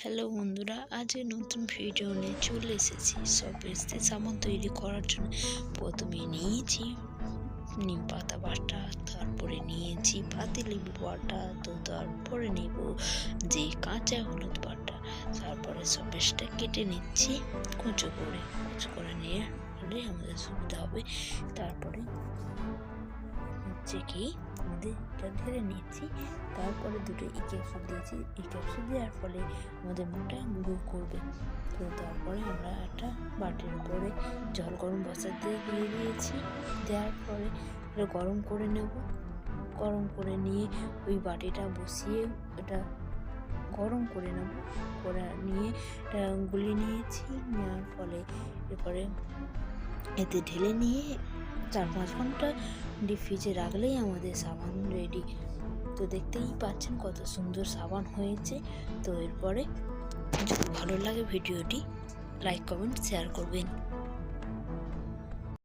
Hello বন্ধুরা, আজ নতুন ভিডিও নিয়ে চলে এসেছি। সব বেস্তে সাবান তৈরি করার জন্য প্রথমে নিয়েছি নিম পাতা বাটা, তারপরে নিয়েছি পাতিলেবু বাটা, তো তারপরে নেব যে কাঁচা হলুদ বাটা, তারপরে সব বেশটা কেটে নিচ্ছি কুচো করে নিয়ে হলে আমাদের সুবিধা হবে। তারপরে হচ্ছে কি আমাদের এটা ঢেলে নিচ্ছি, তারপরে দুটো ক্যাপসুল দিয়েছি। ক্যাপসুল দেওয়ার ফলে আমাদের মুখটা গ্রো করবে। তো তারপরে আমরা একটা বাটির উপরে জল গরম বসাতে দিয়ে দিয়েছি। দেওয়ার পরে এটা গরম করে নেব। গরম করে নিয়ে ওই বাটিটা বসিয়ে এটা গরম করে নেব। করে নিয়ে এটা গুলি নিয়েছি। নেওয়ার ফলে এরপরে এতে ঢেলে নিয়ে 4-5 ঘন্টা ডিপ ফ্রিজে রাখলেই আমাদের সাবান রেডি। তো দেখতেই পাচ্ছেন কত সুন্দর সাবান হয়েছে। তো এরপরে যদি ভালো লাগে ভিডিওটি লাইক কমেন্ট শেয়ার করবেন।